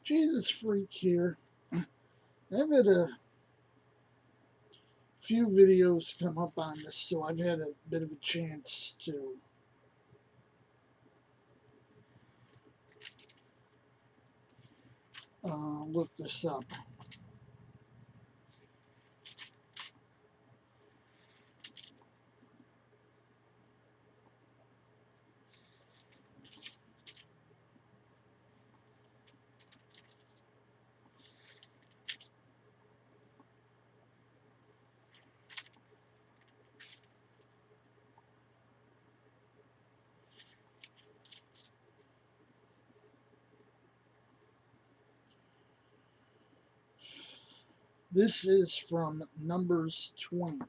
Jesus freak here. I've had a few videos come up on this, so I've had a bit of a chance to look this up. This is from Numbers 20.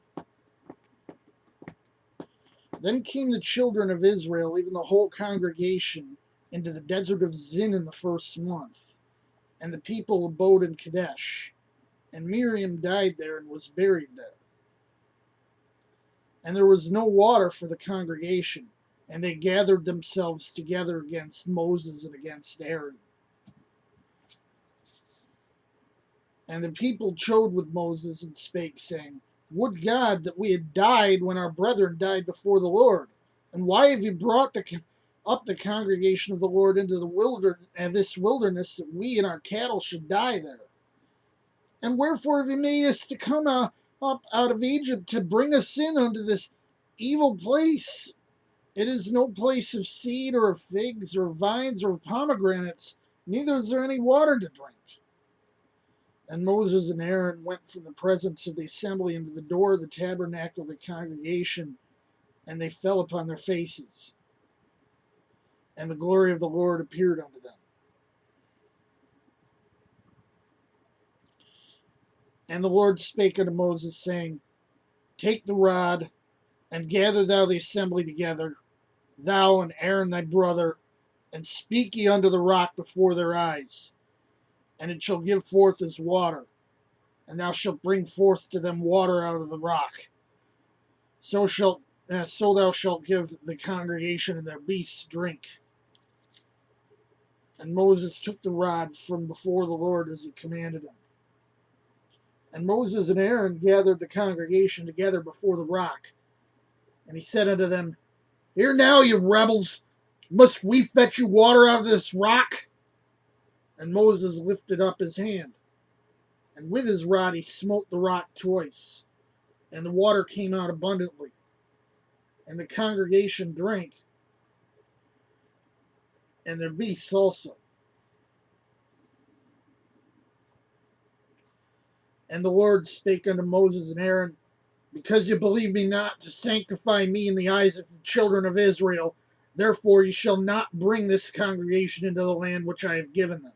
Then came the children of Israel, even the whole congregation, into the desert of Zin in the first month. And the people abode in Kadesh. And Miriam died there and was buried there. And there was no water for the congregation. And they gathered themselves together against Moses and against Aaron. And the people chode with Moses and spake, saying, Would God that we had died when our brethren died before the Lord. And why have you brought up the congregation of the Lord into this wilderness, that we and our cattle should die there? And wherefore have you made us to come up out of Egypt to bring us in unto this evil place? It is no place of seed or of figs or of vines or of pomegranates, neither is there any water to drink. And Moses and Aaron went from the presence of the assembly into the door of the tabernacle of the congregation, and they fell upon their faces. And the glory of the Lord appeared unto them. And the Lord spake unto Moses, saying, Take the rod, and gather thou the assembly together, thou and Aaron thy brother, and speak ye unto the rock before their eyes, and it shall give forth as water, and thou shalt bring forth to them water out of the rock. So thou shalt give the congregation and their beasts drink. And Moses took the rod from before the Lord as he commanded him. And Moses and Aaron gathered the congregation together before the rock. And he said unto them, Hear now, you rebels, must we fetch you water out of this rock? And Moses lifted up his hand, and with his rod he smote the rock twice, and the water came out abundantly. And the congregation drank, and their beasts also. And the Lord spake unto Moses and Aaron, Because you believe me not to sanctify me in the eyes of the children of Israel, therefore ye shall not bring this congregation into the land which I have given them.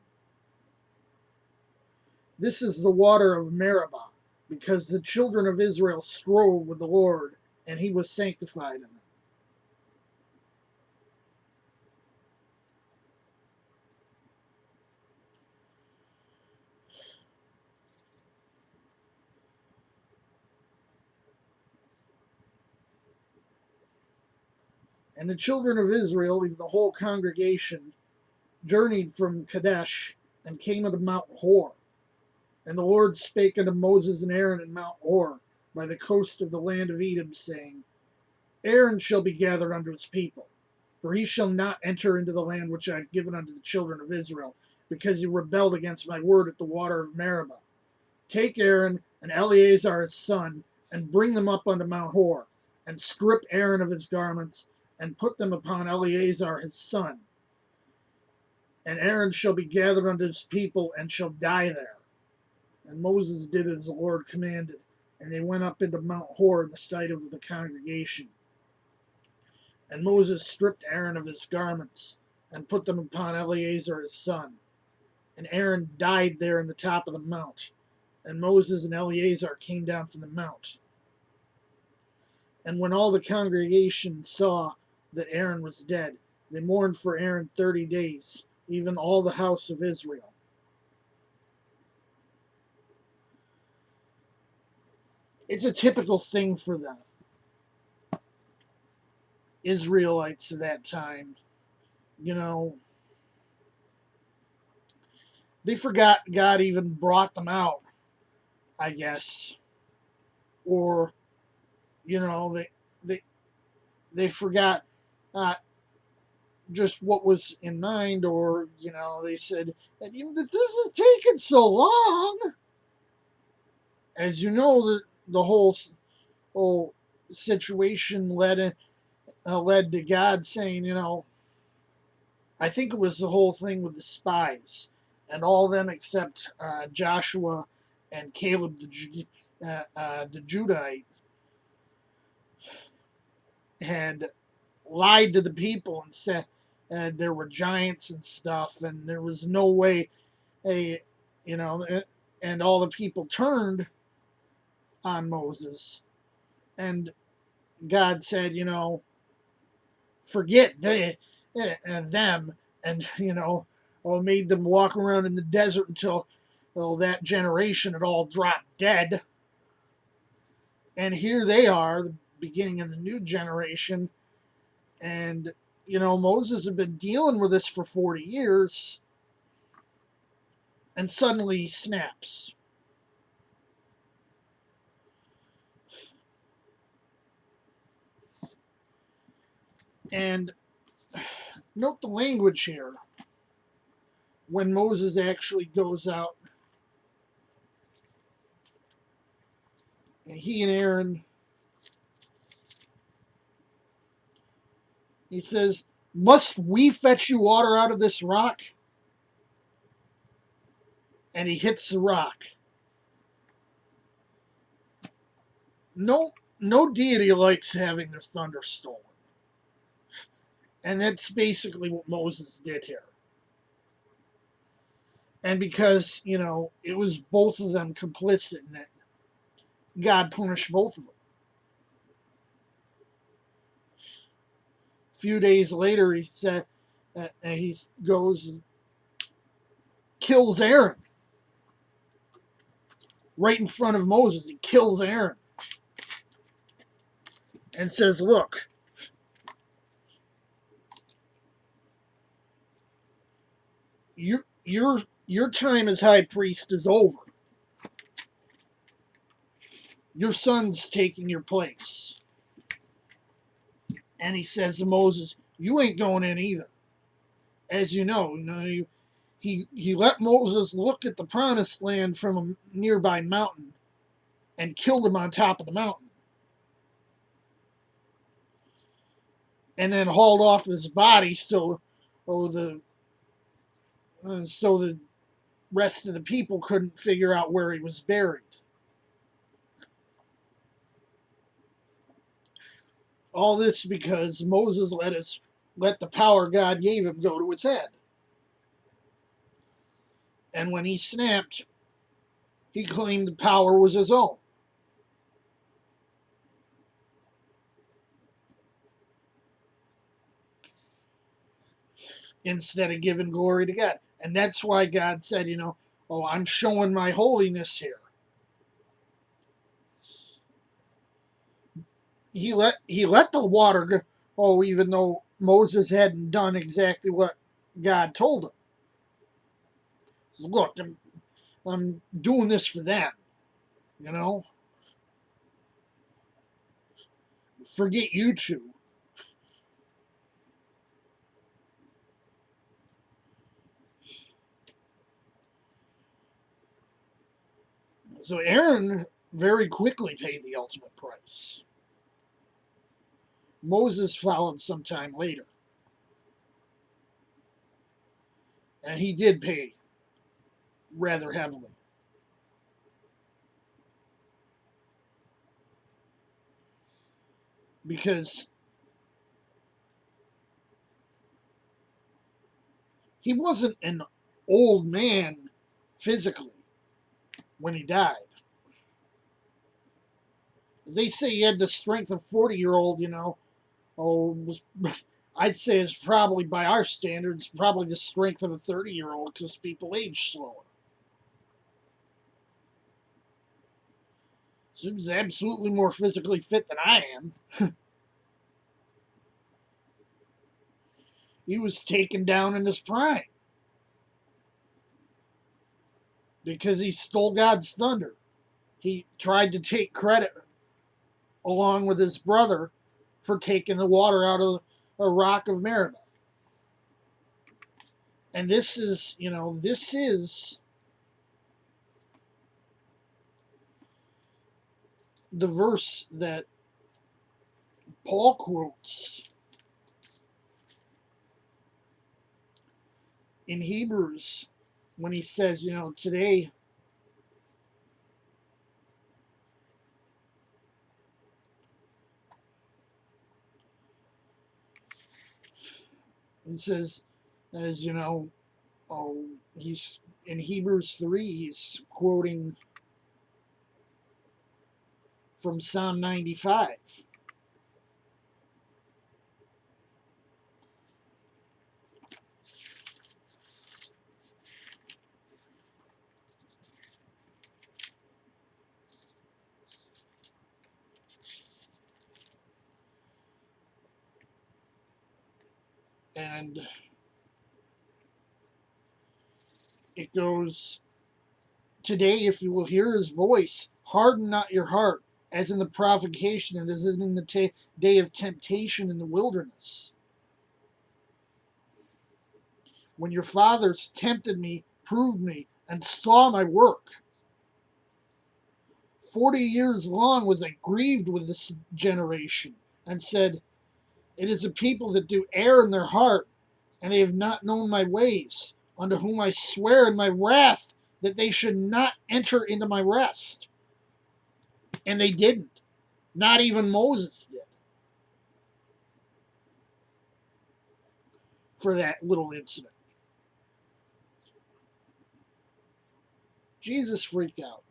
This is the water of Meribah, because the children of Israel strove with the Lord, and he was sanctified in them. And the children of Israel, even the whole congregation, journeyed from Kadesh, and came unto Mount Hor. And the Lord spake unto Moses and Aaron in Mount Hor, by the coast of the land of Edom, saying, Aaron shall be gathered unto his people, for he shall not enter into the land which I have given unto the children of Israel, because he rebelled against my word at the water of Meribah. Take Aaron and Eleazar his son, and bring them up unto Mount Hor, and strip Aaron of his garments, and put them upon Eleazar his son. And Aaron shall be gathered unto his people, and shall die there. And Moses did as the Lord commanded, and they went up into Mount Hor in the sight of the congregation. And Moses stripped Aaron of his garments, and put them upon Eleazar his son. And Aaron died there in the top of the mount. And Moses and Eleazar came down from the mount. And when all the congregation saw that Aaron was dead, they mourned for Aaron 30 days, even all the house of Israel. It's a typical thing for them. Israelites of that time, you know, They forgot God even brought them out, I guess, or you know they they forgot uh, just what was in mind, or they said that this is taking so long. As you know, the whole situation led to God saying, I think it was the whole thing with the spies and all of them except Joshua and Caleb the Judite had lied to the people and said there were giants and stuff, and there was no way, a, and all the people turned on Moses, and God said, forget them, and made them walk around in the desert until that generation had all dropped dead, and here they are, the beginning of the new generation, and Moses had been dealing with this for 40 years, and suddenly he snaps. And note the language here when Moses actually goes out, and he and Aaron, he says, "Must we fetch you water out of this rock?" And he hits the rock. No, no deity likes having their thunder stolen, and that's basically what Moses did here. And because it was both of them complicit in it, God punished both of them. A few days later, he said, he goes and kills Aaron right in front of Moses. He kills Aaron and says, "Look, your time as high priest is over. Your son's taking your place." And he says to Moses, "You ain't going in either." As he let Moses look at the promised land from a nearby mountain and killed him on top of the mountain, and then hauled off his body so the rest of the people couldn't figure out where he was buried. All this because Moses let the power God gave him go to his head. And when he snapped, he claimed the power was his own, instead of giving glory to God. And that's why God said, "Oh, I'm showing my holiness here." He let the water go. Oh, even though Moses hadn't done exactly what God told him. Look, I'm doing this for them, you know. Forget you two. So Aaron very quickly paid the ultimate price. Moses followed sometime later, and he did pay rather heavily because he wasn't an old man physically when he died. They say he had the strength of 40-year-old, oh, I'd say it's probably, by our standards, probably the strength of a 30-year-old because people age slower. So he was absolutely more physically fit than I am. He was taken down in his prime. because he stole God's thunder. He tried to take credit along with his brother for taking the water out of the rock of Meribah. And this is, this is the verse that Paul quotes in Hebrews when he says, today he says, as he's in Hebrews 3, he's quoting from Psalm 95. And it goes, today, if you will hear his voice, harden not your heart, as in the provocation and as in the day of temptation in the wilderness, when your fathers tempted me, proved me, and saw my work. 40 years long was I grieved with this generation, and said, it is a people that do err in their heart, and they have not known my ways, unto whom I swear in my wrath that they should not enter into my rest. And they didn't. Not even Moses did for that little incident. Jesus freaked out.